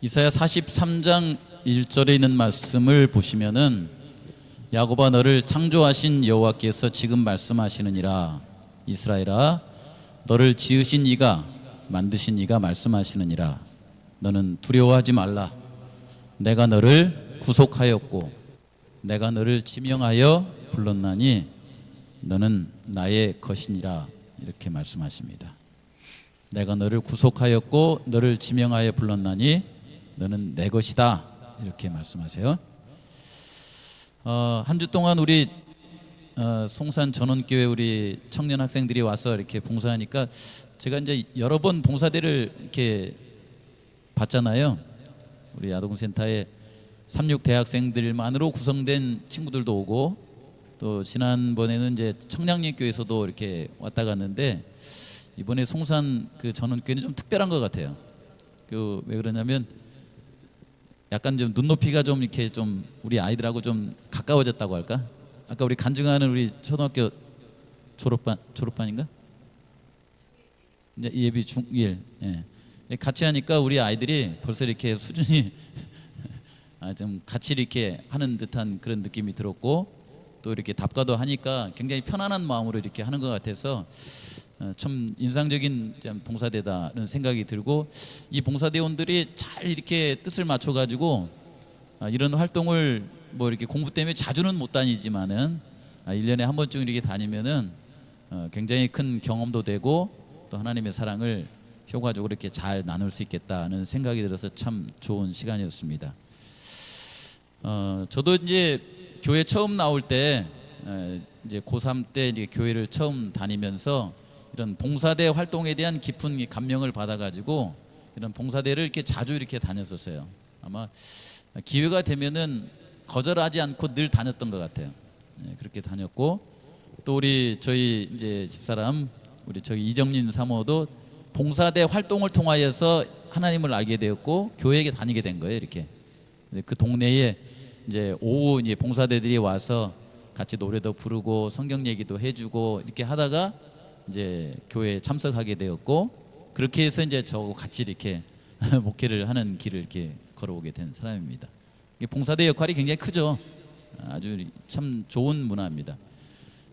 이사야 43장 1절에 있는 말씀을 보시면은 야곱아 너를 창조하신 여호와께서 지금 말씀하시느니라. 이스라엘아 너를 지으신 이가 만드신 이가 말씀하시느니라. 너는 두려워하지 말라. 내가 너를 구속하였고 내가 너를 지명하여 불렀나니 너는 나의 것이니라. 이렇게 말씀하십니다. 내가 너를 구속하였고 너를 지명하여 불렀나니 너는 내 것이다. 이렇게 말씀하세요. 한 주 동안 우리 송산 전원교회 우리 청년 학생들이 와서 이렇게 봉사하니까 제가 이제 여러 번 봉사대를 이렇게 봤잖아요. 우리 아동센터에 36 대학생들만으로 구성된 친구들도 오고, 또 지난번에는 이제 청량리교에서도 이렇게 왔다 갔는데, 이번에 송산 그 전원교회는 좀 특별한 것 같아요. 왜 그러냐면 약간 좀 눈높이가 좀 이렇게 좀 우리 아이들하고 좀 가까워졌다고 할까? 아까 우리 간증하는 우리 초등학교 졸업반인가? 이제 예비 중1, 예. 같이 하니까 우리 아이들이 벌써 이렇게 수준이 좀 같이 이렇게 하는 듯한 그런 느낌이 들었고, 또 이렇게 답가도 하니까 굉장히 편안한 마음으로 이렇게 하는 것 같아서 참 인상적인 봉사대다는 생각이 들고, 이 봉사대원들이 잘 이렇게 뜻을 맞춰 가지고 이런 활동을 뭐 이렇게 공부 때문에 자주는 못 다니지만은 1년에 한 번쯤 이렇게 다니면은 굉장히 큰 경험도 되고, 또 하나님의 사랑을 효과적으로 이렇게 잘 나눌 수 있겠다는 생각이 들어서 참 좋은 시간이었습니다. 저도 이제 교회 처음 나올 때 이제 고3 때 이제 교회를 처음 다니면서 이런 봉사대 활동에 대한 깊은 감명을 받아가지고 이런 봉사대를 이렇게 자주 이렇게 다녔었어요. 아마 기회가 되면은 거절하지 않고 늘 다녔던 것 같아요. 그렇게 다녔고, 또 저희 이제 집사람 우리 저희 이정민 사모도 봉사대 활동을 통하여서 하나님을 알게 되었고 교회에 다니게 된 거예요. 이렇게 그 동네에 이제 오후 이제 봉사대들이 와서 같이 노래도 부르고 성경 얘기도 해주고 이렇게 하다가 이제 교회에 참석하게 되었고, 그렇게 해서 이제 저하고 같이 이렇게 목회를 하는 길을 이렇게 걸어오게 된 사람입니다. 봉사대 역할이 굉장히 크죠. 아주 참 좋은 문화입니다.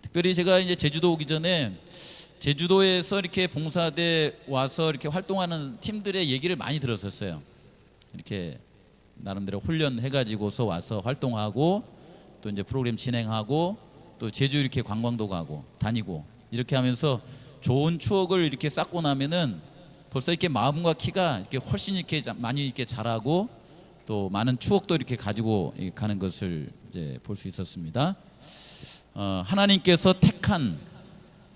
특별히 제가 이제 제주도 오기 전에 제주도에서 이렇게 봉사대 와서 이렇게 활동하는 팀들의 얘기를 많이 들었었어요. 이렇게 나름대로 훈련해가지고서 와서 활동하고, 또 이제 프로그램 진행하고, 또 제주 이렇게 관광도 가고 다니고 이렇게 하면서 좋은 추억을 이렇게 쌓고 나면은 벌써 이렇게 마음과 키가 이렇게 훨씬 이렇게 많이 이렇게 자라고, 또 많은 추억도 이렇게 가지고 가는 것을 이제 볼 수 있었습니다. 하나님께서 택한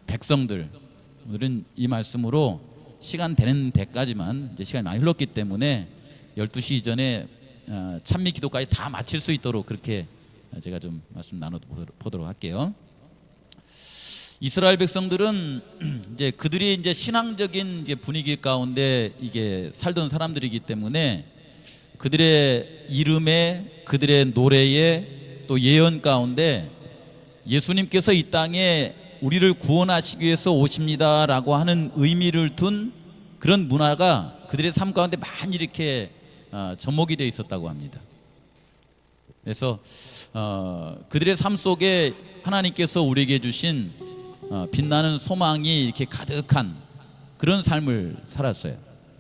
백성들, 오늘은 이 말씀으로 시간 되는 데까지만 이제 시간이 많이 흘렀기 때문에 12시 이전에 찬미 기도까지 다 마칠 수 있도록 그렇게 제가 좀 말씀 나눠보도록 할게요. 이스라엘 백성들은 이제 그들이 이제 신앙적인 이제 분위기 가운데 이게 살던 사람들이기 때문에 그들의 이름에, 그들의 노래에, 또 예언 가운데 예수님께서 이 땅에 우리를 구원하시기 위해서 오십니다라고 하는 의미를 둔 그런 문화가 그들의 삶 가운데 많이 이렇게 접목이 되어 있었다고 합니다. 그래서 그들의 삶 속에 하나님께서 우리에게 주신 빛나는 소망이 이렇게 가득한 그런 삶을 살았어요.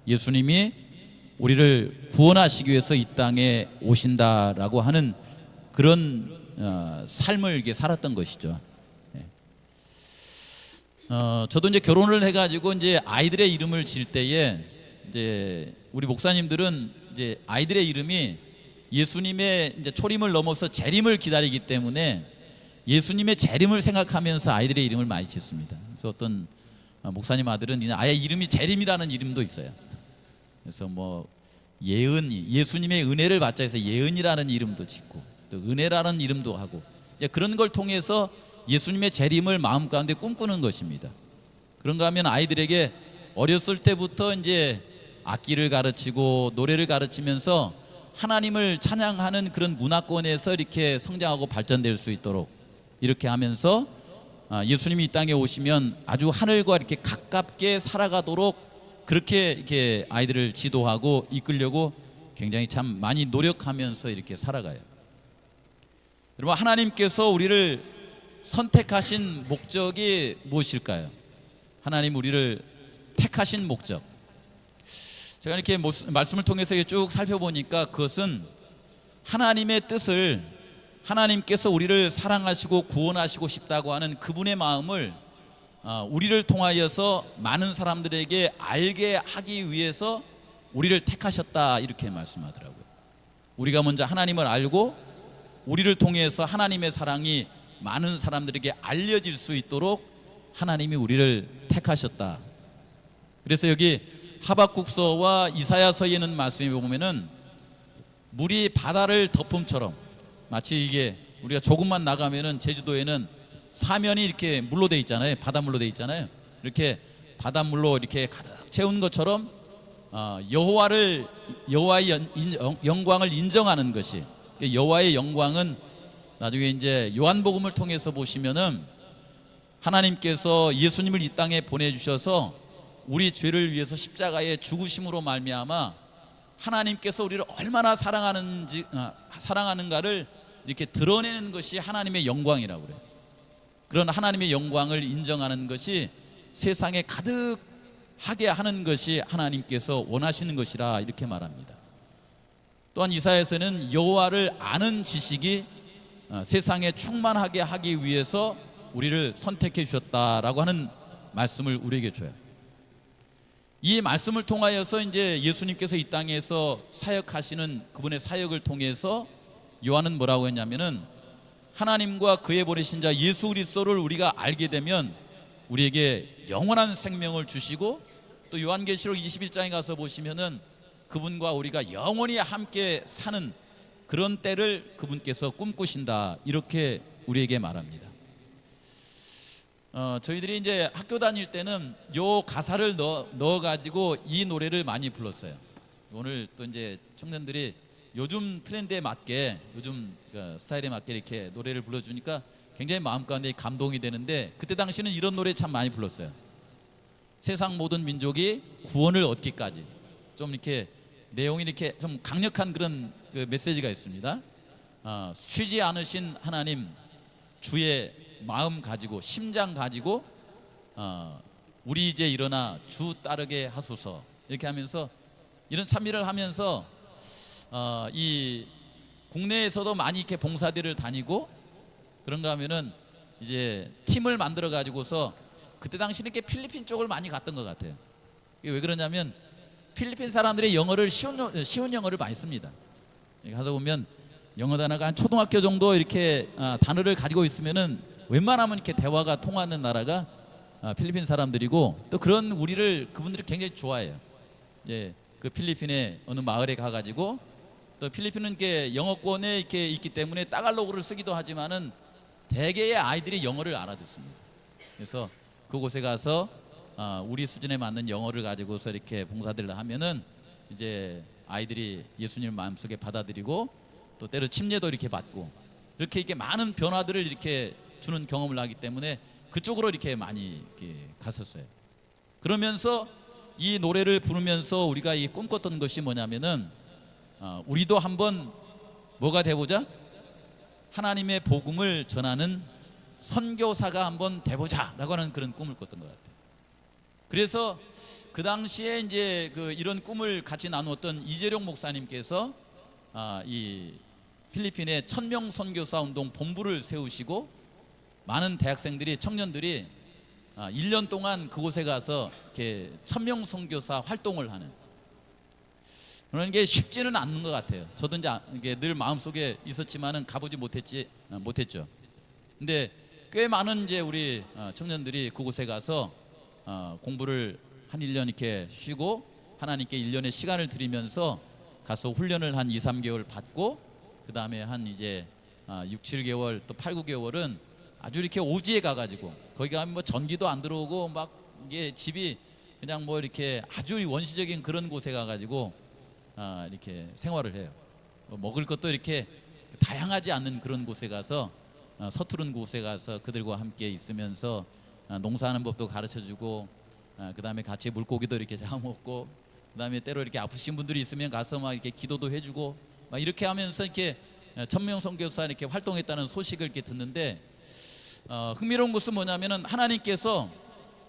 예수님이 우리를 구원하시기 위해서 이 땅에 오신다라고 하는 그런 삶을 이렇게 살았던 것이죠. 저도 이제 결혼을 해가지고 이제 아이들의 이름을 지을 때에 이제 우리 목사님들은 이제 아이들의 이름이 예수님의 이제 초림을 넘어서 재림을 기다리기 때문에 예수님의 재림을 생각하면서 아이들의 이름을 많이 짓습니다. 그래서 어떤 목사님 아들은 아예 이름이 재림이라는 이름도 있어요. 그래서 뭐 예수님의 은혜를 받자 해서 예은이라는 이름도 짓고, 또 은혜라는 이름도 하고, 이제 그런 걸 통해서 예수님의 재림을 마음 가운데 꿈꾸는 것입니다. 그런가 하면 아이들에게 어렸을 때부터 이제 악기를 가르치고 노래를 가르치면서 하나님을 찬양하는 그런 문화권에서 이렇게 성장하고 발전될 수 있도록 이렇게 하면서 예수님이 이 땅에 오시면 아주 하늘과 이렇게 가깝게 살아가도록 그렇게 이렇게 아이들을 지도하고 이끌려고 굉장히 참 많이 노력하면서 이렇게 살아가요. 여러분, 하나님께서 우리를 선택하신 목적이 무엇일까요? 하나님 우리를 택하신 목적, 제가 이렇게 말씀을 통해서 쭉 살펴보니까 그것은 하나님의 뜻을, 하나님께서 우리를 사랑하시고 구원하시고 싶다고 하는 그분의 마음을 우리를 통하여서 많은 사람들에게 알게 하기 위해서 우리를 택하셨다, 이렇게 말씀하더라고요. 우리가 먼저 하나님을 알고 우리를 통해서 하나님의 사랑이 많은 사람들에게 알려질 수 있도록 하나님이 우리를 택하셨다. 그래서 여기 하박국서와 이사야서에 있는 말씀에 보면은 물이 바다를 덮음처럼, 마치 이게 우리가 조금만 나가면은 제주도에는 사면이 이렇게 물로 돼 있잖아요. 바닷물로 돼 있잖아요. 이렇게 바닷물로 이렇게 가득 채운 것처럼 여호와의 영광을 인정하는 것이, 여호와의 영광은 나중에 이제 요한복음을 통해서 보시면은 하나님께서 예수님을 이 땅에 보내주셔서 우리 죄를 위해서 십자가에 죽으심으로 말미암아 하나님께서 우리를 얼마나 사랑하는가를 이렇게 드러내는 것이 하나님의 영광이라고 그래요. 그런 하나님의 영광을 인정하는 것이 세상에 가득하게 하는 것이 하나님께서 원하시는 것이라, 이렇게 말합니다. 또한 이사야서는 여호와를 아는 지식이 세상에 충만하게 하기 위해서 우리를 선택해 주셨다라고 하는 말씀을 우리에게 줘요. 이 말씀을 통하여서 이제 예수님께서 이 땅에서 사역하시는 그분의 사역을 통해서 요한은 뭐라고 했냐면은, 하나님과 그의 보내신 자 예수 그리스도를 우리가 알게 되면 우리에게 영원한 생명을 주시고, 또 요한계시록 21장에 가서 보시면은 그분과 우리가 영원히 함께 사는 그런 때를 그분께서 꿈꾸신다, 이렇게 우리에게 말합니다. 저희들이 이제 학교 다닐 때는 요 가사를 넣어가지고 이 노래를 많이 불렀어요. 오늘 또 이제 청년들이 요즘 트렌드에 맞게, 요즘 스타일에 맞게 이렇게 노래를 불러주니까 굉장히 마음 가운데 감동이 되는데, 그때 당시는 이런 노래 참 많이 불렀어요. 세상 모든 민족이 구원을 얻기까지. 좀 이렇게 내용이 이렇게 좀 강력한 그런 그 메시지가 있습니다. 쉬지 않으신 하나님, 주의 마음 가지고, 심장 가지고 우리 이제 일어나 주 따르게 하소서, 이렇게 하면서 이런 찬미를 하면서 이 국내에서도 많이 이렇게 봉사대를 다니고, 그런가 하면은 이제 팀을 만들어 가지고서, 그때 당시는 이렇게 필리핀 쪽을 많이 갔던 것 같아요. 이게 왜 그러냐면 필리핀 사람들이 영어를 쉬운 영어를 많이 씁니다. 가서 보면 영어 단어가 한 초등학교 정도 이렇게 단어를 가지고 있으면은 웬만하면 이렇게 대화가 통하는 나라가 필리핀 사람들이고, 또 그런 우리를 그분들이 굉장히 좋아해요. 예, 그 필리핀의 어느 마을에 가가지고, 또 필리핀은 이렇게 영어권에 이렇게 있기 때문에 따갈로그를 쓰기도 하지만은 대개의 아이들이 영어를 알아듣습니다. 그래서 그곳에 가서 우리 수준에 맞는 영어를 가지고서 이렇게 봉사들을 하면은 이제 아이들이 예수님을 마음속에 받아들이고, 또 때로 침례도 이렇게 받고, 이렇게 많은 변화들을 이렇게 주는 경험을 하기 때문에 그쪽으로 이렇게 많이 이렇게 갔었어요. 그러면서 이 노래를 부르면서 우리가 이 꿈꿨던 것이 뭐냐면은 우리도 한번 뭐가 돼보자, 하나님의 복음을 전하는 선교사가 한번 돼보자라고 하는 그런 꿈을 꿨던 것 같아요. 그래서 그 당시에 이제 이런 꿈을 같이 나누었던 이재룡 목사님께서 이 필리핀의 1000명 선교사 운동 본부를 세우시고, 많은 대학생들이, 청년들이 1년 동안 그곳에 가서 이렇게 1000명 선교사 활동을 하는, 그런 게 쉽지는 않는 것 같아요. 저도 이제 이게 늘 마음속에 있었지만은 가보지 못했죠. 근데 꽤 많은 이제 우리 청년들이 그곳에 가서 공부를 한 1년 이렇게 쉬고, 하나님께 1년의 시간을 드리면서 가서 훈련을 한 2, 3개월 받고, 그 다음에 한 이제 6, 7개월 또 8, 9개월은 아주 이렇게 오지에 가가지고, 거기 가면 뭐 전기도 안 들어오고 막 이게 집이 그냥 뭐 이렇게 아주 원시적인 그런 곳에 가가지고 이렇게 생활을 해요. 먹을 것도 이렇게 다양하지 않는 그런 곳에 가서, 서투른 곳에 가서 그들과 함께 있으면서 농사하는 법도 가르쳐주고, 그 다음에 같이 물고기도 이렇게 잡아먹고, 그다음에 때로 이렇게 아프신 분들이 있으면 가서 막 이렇게 기도도 해주고 막 이렇게 하면서 이렇게 천명 선교사 이렇게 활동했다는 소식을 이렇게 듣는데 흥미로운 것은 뭐냐면은 하나님께서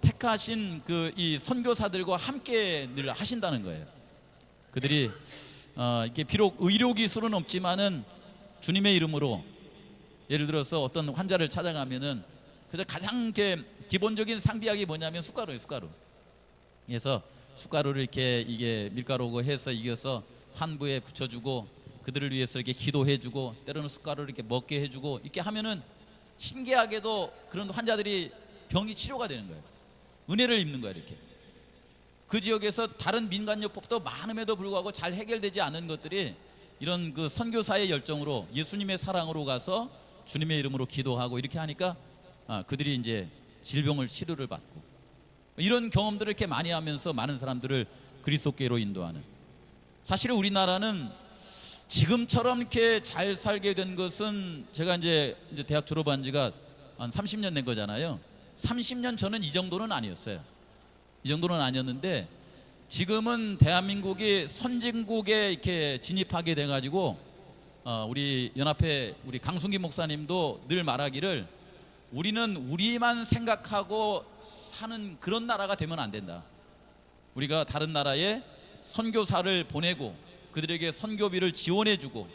택하신 그 이 선교사들과 함께 늘 하신다는 거예요. 그들이 이렇게 비록 의료 기술은 없지만은 주님의 이름으로 예를 들어서 어떤 환자를 찾아가면은 그래서 가장 이렇게 기본적인 상비약이 뭐냐면 숟가루예요, 숟가루. 그래서 숟가루를 이렇게 이게 밀가루고 해서 이겨서 환부에 붙여주고 그들을 위해서 이렇게 기도해주고 때로는 숟가루를 이렇게 먹게 해주고 이렇게 하면은 신기하게도 그런 환자들이 병이 치료가 되는 거예요. 은혜를 입는 거예요, 이렇게. 그 지역에서 다른 민간요법도 많음에도 불구하고 잘 해결되지 않은 것들이 이런 그 선교사의 열정으로 예수님의 사랑으로 가서 주님의 이름으로 기도하고 이렇게 하니까 그들이 이제 질병을 치료를 받고 이런 경험들을 이렇게 많이 하면서 많은 사람들을 그리스도께로 인도하는. 사실 우리나라는 지금처럼 이렇게 잘 살게 된 것은 제가 이제 대학 졸업한 지가 한 30년 된 거잖아요. 30년 전은 이 정도는 아니었어요. 이 정도는 아니었는데 지금은 대한민국이 선진국에 이렇게 진입하게 돼가지고 우리 연합회 우리 강순기 목사님도 늘 말하기를 우리는 우리만 생각하고 사는 그런 나라가 되면 안 된다. 우리가 다른 나라에 선교사를 보내고 그들에게 선교비를 지원해주고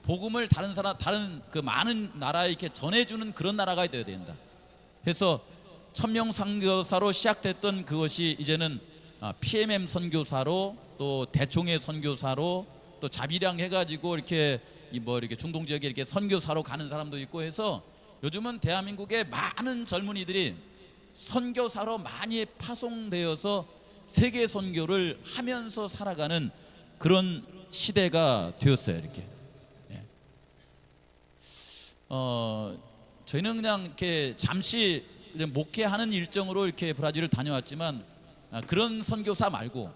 복음을 다른 그 많은 나라에 이렇게 전해주는 그런 나라가 되어야 된다. 그래서 천명 선교사로 시작됐던 그것이 이제는 PMM 선교사로 또 대총회 선교사로 또 자비량 해가지고 이렇게 이렇게 중동 지역에 이렇게 선교사로 가는 사람도 있고 해서 요즘은 대한민국의 많은 젊은이들이 선교사로 많이 파송되어서 세계 선교를 하면서 살아가는 그런 시대가 되었어요. 이렇게. 저희는 그냥 이렇게 잠시 목회하는 일정으로 이렇게 브라질을 다녀왔지만 그런 선교사 말고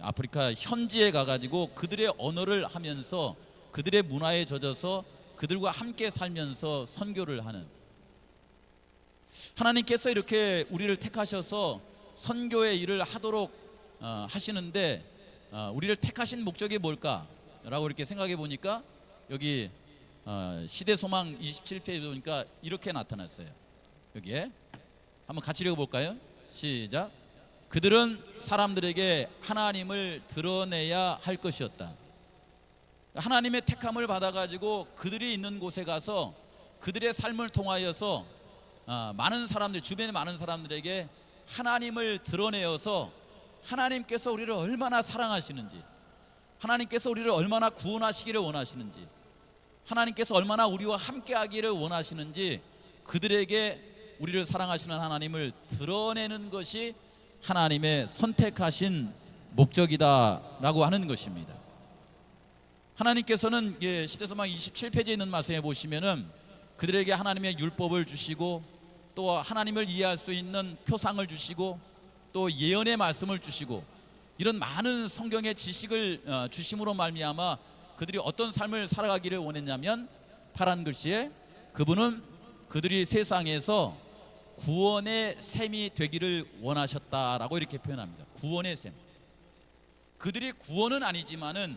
아프리카 현지에 가가지고 그들의 언어를 하면서 그들의 문화에 젖어서 그들과 함께 살면서 선교를 하는. 하나님께서 이렇게 우리를 택하셔서 선교의 일을 하도록 하시는데 우리를 택하신 목적이 뭘까라고 이렇게 생각해 보니까 여기 시대소망 27페이지 보니까 이렇게 나타났어요. 여기에 한번 같이 읽어볼까요? 시작. 그들은 사람들에게 하나님을 드러내야 할 것이었다. 하나님의 택함을 받아가지고 그들이 있는 곳에 가서 그들의 삶을 통하여서 많은 사람들, 주변의 많은 사람들에게 하나님을 드러내어서 하나님께서 우리를 얼마나 사랑하시는지, 하나님께서 우리를 얼마나 구원하시기를 원하시는지, 하나님께서 얼마나 우리와 함께하기를 원하시는지 그들에게 우리를 사랑하시는 하나님을 드러내는 것이 하나님의 선택하신 목적이다라고 하는 것입니다. 하나님께서는 시대소망 27페이지에 있는 말씀에 보시면은 그들에게 하나님의 율법을 주시고 또 하나님을 이해할 수 있는 표상을 주시고 또 예언의 말씀을 주시고 이런 많은 성경의 지식을 주심으로 말미암아 그들이 어떤 삶을 살아가기를 원했냐면 파란 글씨에 그분은 그들이 세상에서 구원의 셈이 되기를 원하셨다라고 이렇게 표현합니다. 구원의 셈. 그들이 구원은 아니지만은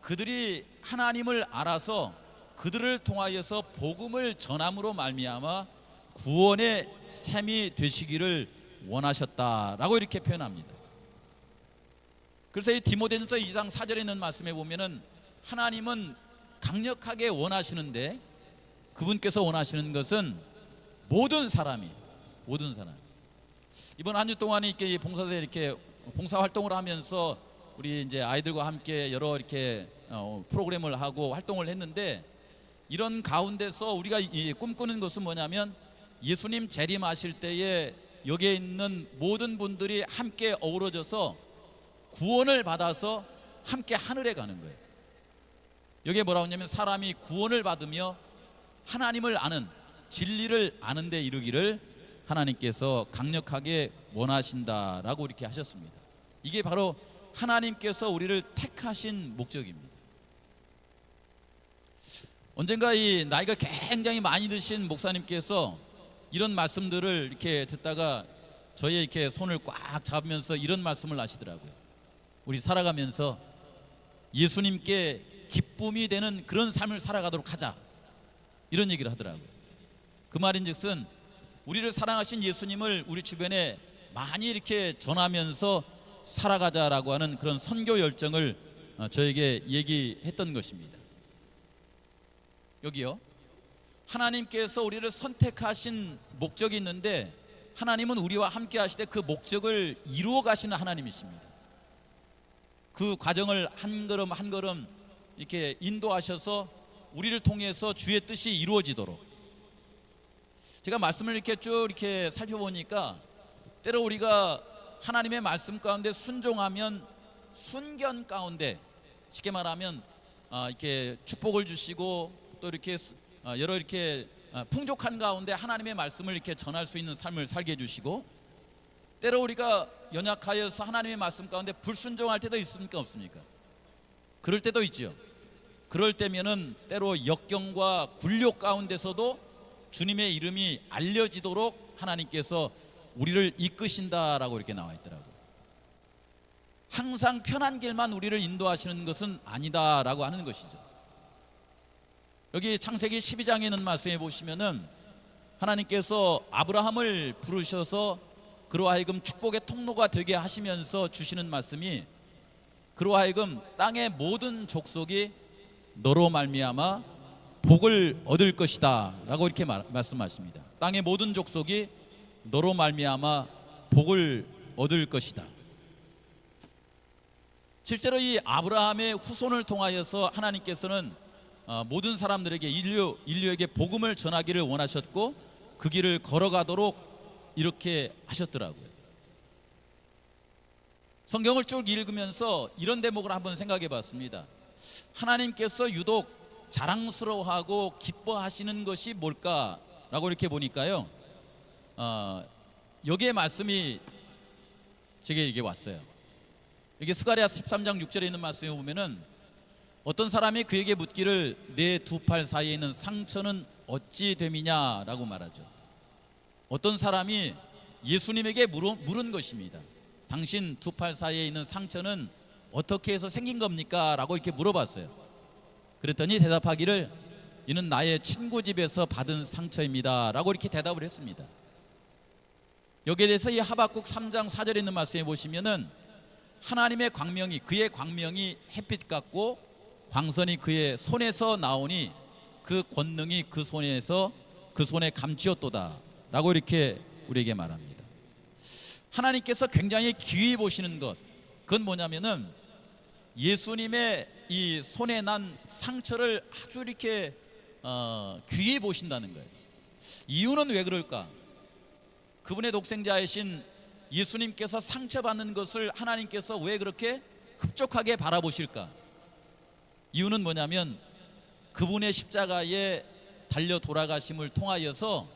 그들이 하나님을 알아서 그들을 통하여서 복음을 전함으로 말미암아 구원의 셈이 되시기를 원하셨다라고 이렇게 표현합니다. 그래서 이 디모데전서 2장 4절에 있는 말씀에 보면은 하나님은 강력하게 원하시는데 그분께서 원하시는 것은 모든 사람 이번 한 주 동안 이렇게 봉사대 이렇게 봉사 활동을 하면서 우리 이제 아이들과 함께 여러 이렇게 프로그램을 하고 활동을 했는데 이런 가운데서 우리가 꿈꾸는 것은 뭐냐면 예수님 재림하실 때에 여기에 있는 모든 분들이 함께 어우러져서 구원을 받아서 함께 하늘에 가는 거예요. 여기에 뭐라고 하냐면 사람이 구원을 받으며 하나님을 아는 진리를 아는 데 이르기를 하나님께서 강력하게 원하신다라고 이렇게 하셨습니다. 이게 바로 하나님께서 우리를 택하신 목적입니다. 언젠가 이 나이가 굉장히 많이 드신 목사님께서 이런 말씀들을 이렇게 듣다가 저의 이렇게 손을 꽉 잡으면서 이런 말씀을 하시더라고요. 우리 살아가면서 예수님께 기쁨이 되는 그런 삶을 살아가도록 하자, 이런 얘기를 하더라고요. 그 말인즉슨 우리를 사랑하신 예수님을 우리 주변에 많이 이렇게 전하면서 살아가자라고 하는 그런 선교 열정을 저에게 얘기했던 것입니다. 여기요, 하나님께서 우리를 선택하신 목적이 있는데 하나님은 우리와 함께 하시되 그 목적을 이루어 가시는 하나님이십니다. 그 과정을 한 걸음 한 걸음 이렇게 인도하셔서 우리를 통해서 주의 뜻이 이루어지도록, 제가 말씀을 이렇게 쭉 이렇게 살펴보니까 때로 우리가 하나님의 말씀 가운데 순종하면 순견 가운데, 쉽게 말하면 이렇게 축복을 주시고 또 이렇게 여러 이렇게 풍족한 가운데 하나님의 말씀을 이렇게 전할 수 있는 삶을 살게 해주시고, 때로 우리가 연약하여서 하나님의 말씀 가운데 불순종할 때도 있습니까, 없습니까? 그럴 때도 있죠. 그럴 때면은 때로 역경과 굴욕 가운데서도 주님의 이름이 알려지도록 하나님께서 우리를 이끄신다라고 이렇게 나와 있더라고요. 항상 편한 길만 우리를 인도하시는 것은 아니다라고 하는 것이죠. 여기 창세기 12장에 있는 말씀에 보시면은 하나님께서 아브라함을 부르셔서 그로 하여금 축복의 통로가 되게 하시면서 주시는 말씀이, 그로 하여금 땅의 모든 족속이 너로 말미암아 복을 얻을 것이다 라고 이렇게 말씀하십니다. 땅의 모든 족속이 너로 말미암아 복을 얻을 것이다. 실제로 이 아브라함의 후손을 통하여서 하나님께서는 모든 사람들에게 인류에게 복음을 전하기를 원하셨고 그 길을 걸어가도록 이렇게 하셨더라고요. 성경을 쭉 읽으면서 이런 대목을 한번 생각해 봤습니다. 하나님께서 유독 자랑스러워하고 기뻐하시는 것이 뭘까라고 이렇게 보니까요, 여기에 말씀이 제게 이게 왔어요. 여기 스가랴 13장 6절에 있는 말씀에 보면은 어떤 사람이 그에게 묻기를 내 두 팔 사이에 있는 상처는 어찌 됨이냐라고 말하죠. 어떤 사람이 예수님에게 물은 것입니다. 당신 두 팔 사이에 있는 상처는 어떻게 해서 생긴 겁니까? 라고 이렇게 물어봤어요. 그랬더니 대답하기를 이는 나의 친구 집에서 받은 상처입니다 라고 이렇게 대답을 했습니다. 여기에 대해서 이 하박국 3장 4절에 있는 말씀에 보시면은 하나님의 광명이, 그의 광명이 햇빛 같고 광선이 그의 손에서 나오니 그 권능이 그 손에 감추었도다 라고 이렇게 우리에게 말합니다. 하나님께서 굉장히 귀히 보시는 것, 그건 뭐냐면은 예수님의 이 손에 난 상처를 아주 이렇게 귀히 보신다는 거예요. 이유는 왜 그럴까? 그분의 독생자이신 예수님께서 상처받는 것을 하나님께서 왜 그렇게 흡족하게 바라보실까? 이유는 뭐냐면 그분의 십자가에 달려 돌아가심을 통하여서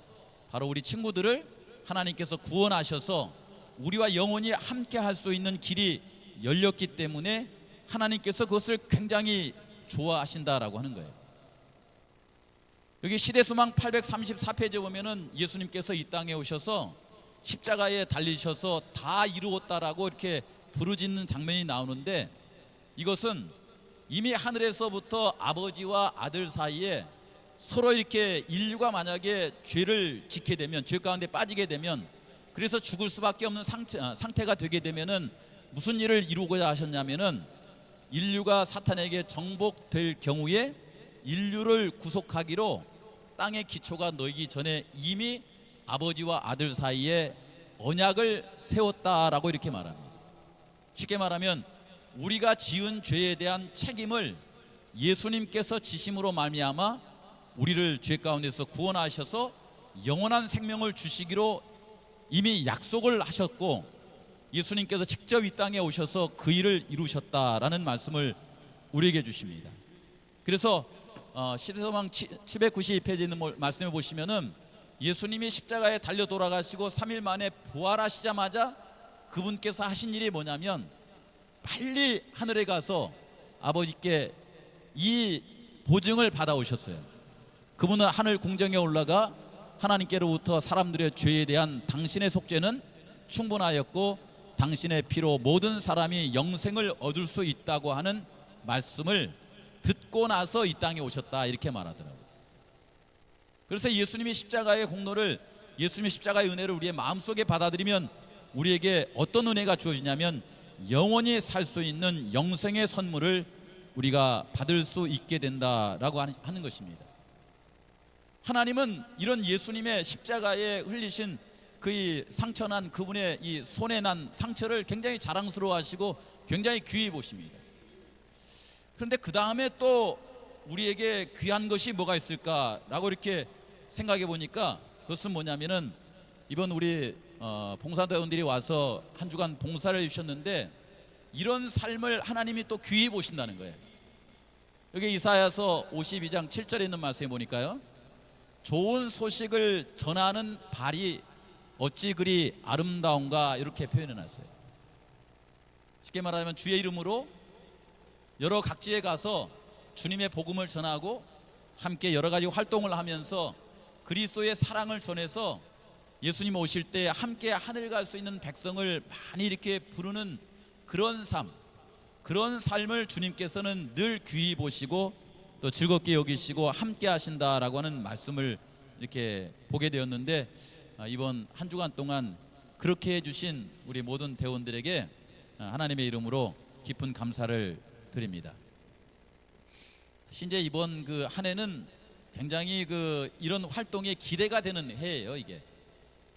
바로 우리 친구들을 하나님께서 구원하셔서 우리와 영원히 함께 할 수 있는 길이 열렸기 때문에 하나님께서 그것을 굉장히 좋아하신다라고 하는 거예요. 여기 시대수망 834페이지에 보면은 예수님께서 이 땅에 오셔서 십자가에 달리셔서 다 이루었다라고 이렇게 부르짖는 장면이 나오는데, 이것은 이미 하늘에서부터 아버지와 아들 사이에 서로 이렇게 인류가 만약에 죄를 짓게 되면, 죄 가운데 빠지게 되면, 그래서 죽을 수밖에 없는 상태가 되게 되면은 무슨 일을 이루고자 하셨냐면은 인류가 사탄에게 정복될 경우에 인류를 구속하기로 땅의 기초가 놓이기 전에 이미 아버지와 아들 사이에 언약을 세웠다라고 이렇게 말합니다. 쉽게 말하면 우리가 지은 죄에 대한 책임을 예수님께서 지심으로 말미암아 우리를 죄 가운데서 구원하셔서 영원한 생명을 주시기로 이미 약속을 하셨고, 예수님께서 직접 이 땅에 오셔서 그 일을 이루셨다라는 말씀을 우리에게 주십니다. 그래서 시대서망 792페이지에 있는 말씀을 보시면은 예수님이 십자가에 달려 돌아가시고 3일 만에 부활하시자마자 그분께서 하신 일이 뭐냐면 빨리 하늘에 가서 아버지께 이 보증을 받아오셨어요. 그분은 하늘 궁정에 올라가 하나님께로부터 사람들의 죄에 대한 당신의 속죄는 충분하였고 당신의 피로 모든 사람이 영생을 얻을 수 있다고 하는 말씀을 듣고 나서 이 땅에 오셨다, 이렇게 말하더라고요. 그래서 예수님이 십자가의 공로를, 예수님의 십자가의 은혜를 우리의 마음속에 받아들이면 우리에게 어떤 은혜가 주어지냐면 영원히 살 수 있는 영생의 선물을 우리가 받을 수 있게 된다라고 하는 것입니다. 하나님은 이런 예수님의 십자가에 흘리신 그 상처난 그분의 이 손에 난 상처를 굉장히 자랑스러워하시고 굉장히 귀히 보십니다. 그런데 그 다음에 또 우리에게 귀한 것이 뭐가 있을까라고 이렇게 생각해 보니까 그것은 뭐냐면은 이번 우리 봉사대원들이 와서 한 주간 봉사를 해주셨는데 이런 삶을 하나님이 또 귀히 보신다는 거예요. 여기 이사야서 52장 7절에 있는 말씀에 보니까요, 좋은 소식을 전하는 발이 어찌 그리 아름다운가, 이렇게 표현해 놨어요. 쉽게 말하면 주의 이름으로 여러 각지에 가서 주님의 복음을 전하고 함께 여러 가지 활동을 하면서 그리스도의 사랑을 전해서 예수님 오실 때 함께 하늘 갈 수 있는 백성을 많이 이렇게 부르는 그런 삶, 그런 삶을 주님께서는 늘 귀히 보시고 또 즐겁게 여기시고 함께 하신다라고 하는 말씀을 이렇게 보게 되었는데, 이번 한 주간 동안 그렇게 해주신 우리 모든 대원들에게 하나님의 이름으로 깊은 감사를 드립니다. 신재 이번 그 한 해는 굉장히 그 이런 활동에 기대가 되는 해예요. 이게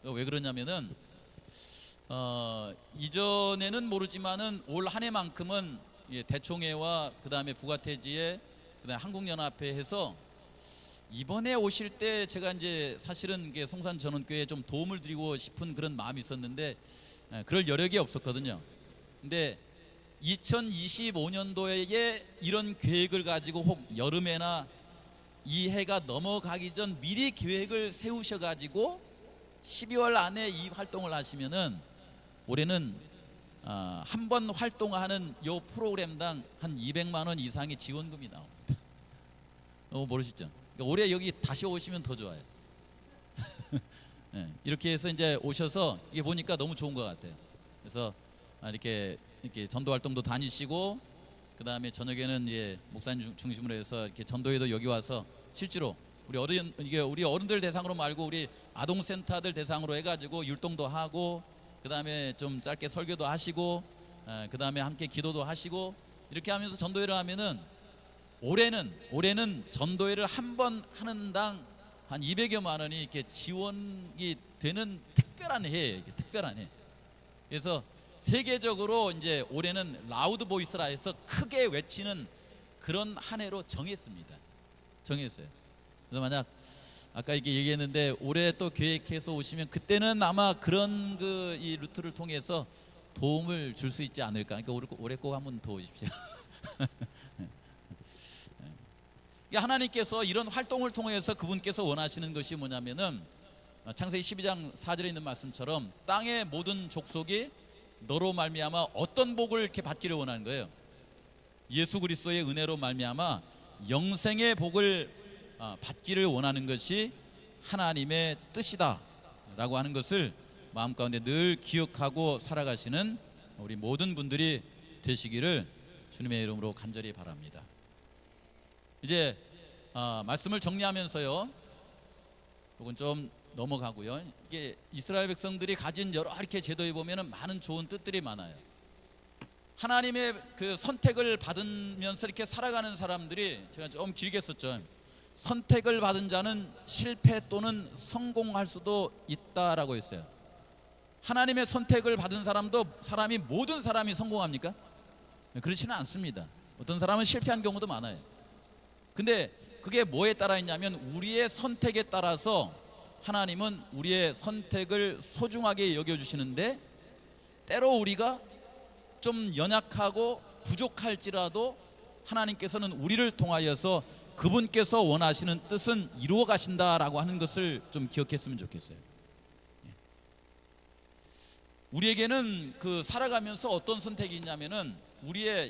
왜 그러냐면은 이전에는 모르지만은 올 한 해만큼은 대총회와 그 다음에 부가태지회, 그 다음에 한국연합회 해서 이번에 오실 때 제가 이제 사실은 송산전원교회에 좀 도움을 드리고 싶은 그런 마음이 있었는데 그럴 여력이 없었거든요. 근데 2025년도에 이런 계획을 가지고 혹 여름에나 이 해가 넘어가기 전 미리 계획을 세우셔가지고 12월 안에 이 활동을 하시면은 올해는 한 번 활동하는 요 프로그램당 한 200만 원 이상의 지원금이 나옵니다. 모르시죠? 그러니까 올해 여기 다시 오시면 더 좋아요. 네, 이렇게 해서 이제 오셔서 이게 보니까 너무 좋은 것 같아요. 그래서 이렇게 전도 활동도 다니시고, 그 다음에 저녁에는 목사님 중심으로 해서 이렇게 전도회도 여기 와서 실제로 우리 어른들 대상으로 말고 우리 아동센터들 대상으로 해가지고 율동도 하고, 그 다음에 좀 짧게 설교도 하시고, 그 다음에 함께 기도도 하시고, 이렇게 하면서 전도회를 하면은 올해는 전도회를 한 번 하는 당 한 200여만 원이 이렇게 지원이 되는 특별한 해예요. 특별한 해. 그래서 세계적으로 이제 올해는 라우드 보이스라 해서 크게 외치는 그런 한 해로 정했습니다. 정했어요. 그래서 만약 아까 이렇게 얘기했는데 올해 또 계획해서 오시면 그때는 아마 그런 이 루트를 통해서 도움을 줄 수 있지 않을까. 그러니까 올해 꼭 한 번 더 오십시오. 하나님께서 이런 활동을 통해서 그분께서 원하시는 것이 뭐냐면은 창세기 12장 4절에 있는 말씀처럼 땅의 모든 족속이 너로 말미암아 어떤 복을 이렇게 받기를 원하는 거예요. 예수 그리스도의 은혜로 말미암아 영생의 복을 받기를 원하는 것이 하나님의 뜻이다라고 하는 것을 마음 가운데 늘 기억하고 살아가시는 우리 모든 분들이 되시기를 주님의 이름으로 간절히 바랍니다. 이제 말씀을 정리하면서요, 이건 좀 넘어가고요. 이게 이스라엘 백성들이 가진 여러 이렇게 제도에 보면은 많은 좋은 뜻들이 많아요. 하나님의 그 선택을 받으면서 이렇게 살아가는 사람들이, 제가 좀 길게 썼죠. 선택을 받은 자는 실패 또는 성공할 수도 있다라고 했어요. 하나님의 선택을 받은 모든 사람이 성공합니까? 그렇지는 않습니다. 어떤 사람은 실패한 경우도 많아요. 근데 그게 뭐에 따라 있냐면 우리의 선택에 따라서 하나님은 우리의 선택을 소중하게 여겨주시는데, 때로 우리가 좀 연약하고 부족할지라도 하나님께서는 우리를 통하여서 그분께서 원하시는 뜻은 이루어 가신다라고 하는 것을 좀 기억했으면 좋겠어요. 우리에게는 살아가면서 어떤 선택이 있냐면은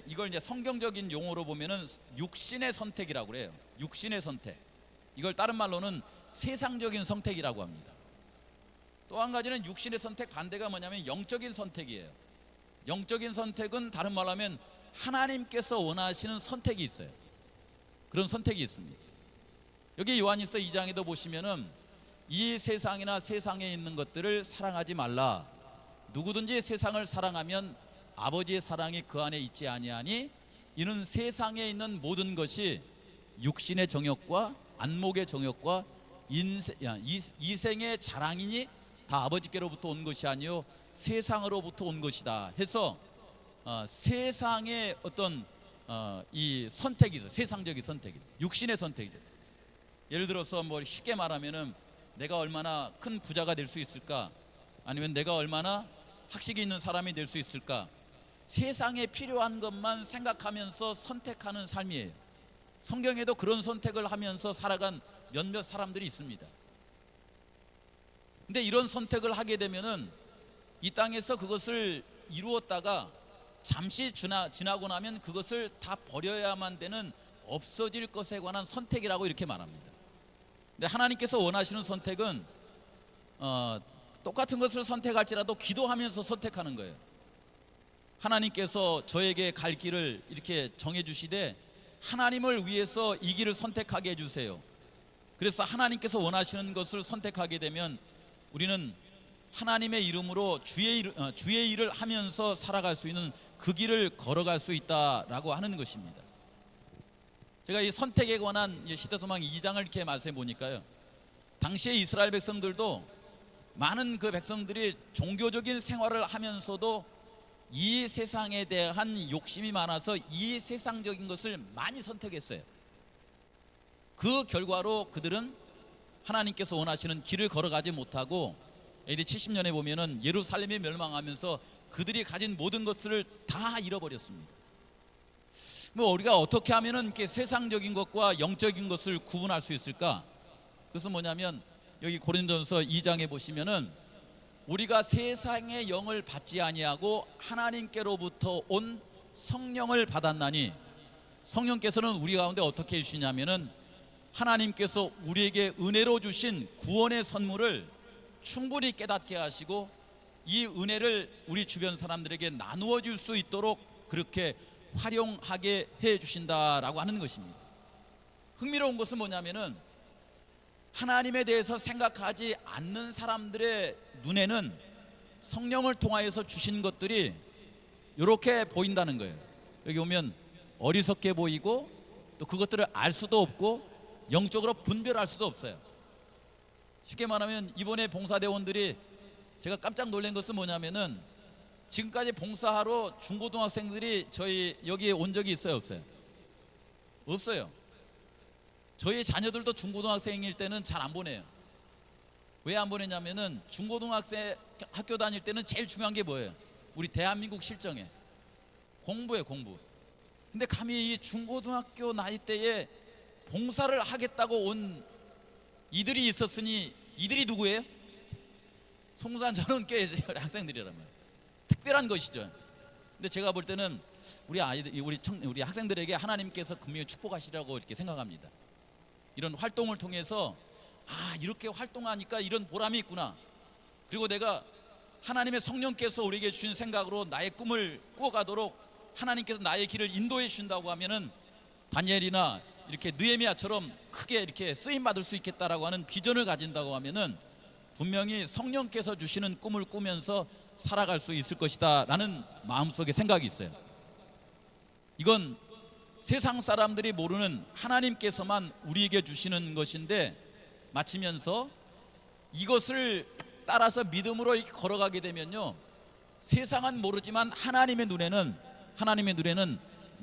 이걸 이제 성경적인 용어로 보면은 육신의 선택이라고 그래요. 육신의 선택. 이걸 다른 말로는 세상적인 선택이라고 합니다. 또 한 가지는 육신의 선택 반대가 뭐냐면 영적인 선택이에요. 영적인 선택은 다른 말로 하면 하나님께서 원하시는 선택이 있어요. 그런 선택이 있습니다. 여기 요한일서 2장에도 보시면은 이 세상이나 세상에 있는 것들을 사랑하지 말라. 누구든지 세상을 사랑하면 아버지의 사랑이 그 안에 있지 아니하니 이는 세상에 있는 모든 것이 육신의 정욕과 안목의 정욕과 이생의 자랑이니 다 아버지께로부터 온 것이 아니요 세상으로부터 온 것이다 해서 세상의 어떤 이 선택이 있어요. 세상적인 선택이, 육신의 선택이죠. 예를 들어서 뭐 쉽게 말하면은 내가 얼마나 큰 부자가 될 수 있을까, 아니면 내가 얼마나 학식이 있는 사람이 될 수 있을까, 세상에 필요한 것만 생각하면서 선택하는 삶이에요. 성경에도 그런 선택을 하면서 살아간 몇몇 사람들이 있습니다. 근데 이런 선택을 하게 되면은 이 땅에서 그것을 이루었다가 잠시 지나고 나면 그것을 다 버려야만 되는 없어질 것에 관한 선택이라고 이렇게 말합니다. 근데 하나님께서 원하시는 선택은 똑같은 것을 선택할지라도 기도하면서 선택하는 거예요. 하나님께서 저에게 갈 길을 이렇게 정해 주시되 하나님을 위해서 이 길을 선택하게 해주세요. 그래서 하나님께서 원하시는 것을 선택하게 되면 우리는 하나님의 이름으로 주의 일을 하면서 살아갈 수 있는 그 길을 걸어갈 수 있다라고 하는 것입니다. 제가 이 선택에 관한 시대소망 2장을 이렇게 말씀해 보니까요, 당시에 이스라엘 백성들도 많은 그 백성들이 종교적인 생활을 하면서도 이 세상에 대한 욕심이 많아서 이 세상적인 것을 많이 선택했어요. 그 결과로 그들은 하나님께서 원하시는 길을 걸어가지 못하고 AD 70년에 보면은 예루살렘이 멸망하면서 그들이 가진 모든 것을 다 잃어버렸습니다. 뭐 우리가 어떻게 하면은 이렇게 세상적인 것과 영적인 것을 구분할 수 있을까? 그것은 뭐냐면 여기 고린도전서 2장에 보시면은 우리가 세상의 영을 받지 아니하고 하나님께로부터 온 성령을 받았나니, 성령께서는 우리 가운데 어떻게 해주시냐면은 하나님께서 우리에게 은혜로 주신 구원의 선물을 충분히 깨닫게 하시고 이 은혜를 우리 주변 사람들에게 나누어 줄 수 있도록 그렇게 활용하게 해 주신다라고 하는 것입니다. 흥미로운 것은 뭐냐면은 하나님에 대해서 생각하지 않는 사람들의 눈에는 성령을 통하여서 주신 것들이 이렇게 보인다는 거예요. 여기 오면 어리석게 보이고 또 그것들을 알 수도 없고 영적으로 분별할 수도 없어요. 쉽게 말하면 이번에 봉사대원들이 제가 깜짝 놀란 것은 뭐냐면은 지금까지 봉사하러 중고등학생들이 저희 여기에 온 적이 있어요, 없어요? 없어요. 저희 자녀들도 중고등학생일 때는 잘 안 보내요. 왜 안 보내냐면은 중고등학생 학교 다닐 때는 제일 중요한 게 뭐예요? 우리 대한민국 실정에 공부예요, 공부. 근데 감히 이 중고등학교 나이 때에 봉사를 하겠다고 온 이들이 있었으니 이들이 누구예요? 송산 전원교회 학생들이라면 특별한 것이죠. 근데 제가 볼 때는 우리 아이들, 우리 학생들에게 하나님께서 분명히 축복하시라고 이렇게 생각합니다. 이런 활동을 통해서 이렇게 활동하니까 이런 보람이 있구나. 그리고 내가 하나님의 성령께서 우리에게 주신 생각으로 나의 꿈을 꾸어가도록 하나님께서 나의 길을 인도해 주신다고 하면은 다니엘이나 이렇게 느헤미야처럼 크게 이렇게 쓰임 받을 수 있겠다라고 하는 비전을 가진다고 하면은 분명히 성령께서 주시는 꿈을 꾸면서 살아갈 수 있을 것이다라는 마음속에 생각이 있어요. 이건 세상 사람들이 모르는 하나님께서만 우리에게 주시는 것인데, 마치면서 이것을 따라서 믿음으로 이렇게 걸어가게 되면요, 세상은 모르지만 하나님의 눈에는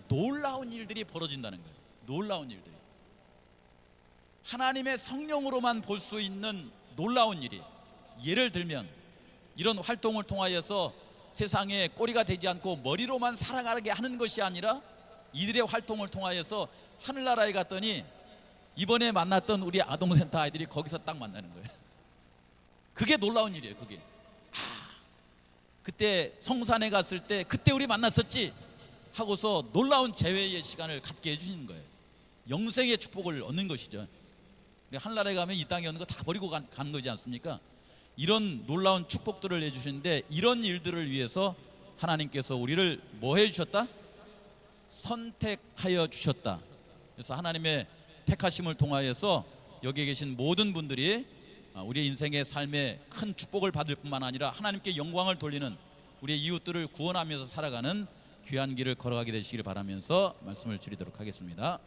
놀라운 일들이 벌어진다는 거예요. 놀라운 일들이, 하나님의 성령으로만 볼 수 있는 놀라운 일이, 예를 들면 이런 활동을 통하여서 세상에 꼬리가 되지 않고 머리로만 살아가게 하는 것이 아니라 이들의 활동을 통하여서 하늘나라에 갔더니 이번에 만났던 우리 아동센터 아이들이 거기서 딱 만나는 거예요. 그게 놀라운 일이에요. 그게 그때 성산에 갔을 때 그때 우리 만났었지 하고서 놀라운 재회의 시간을 갖게 해주시는 거예요. 영생의 축복을 얻는 것이죠. 하늘나라에 가면 이 땅에 오는 거 다 버리고 가는 거지 않습니까? 이런 놀라운 축복들을 해주시는데, 이런 일들을 위해서 하나님께서 우리를 뭐 해주셨다? 선택하여 주셨다. 그래서 하나님의 택하심을 통하여서 여기에 계신 모든 분들이 우리 인생의 삶에 큰 축복을 받을 뿐만 아니라 하나님께 영광을 돌리는 우리의 이웃들을 구원하면서 살아가는 귀한 길을 걸어가게 되시기를 바라면서 말씀을 드리도록 하겠습니다.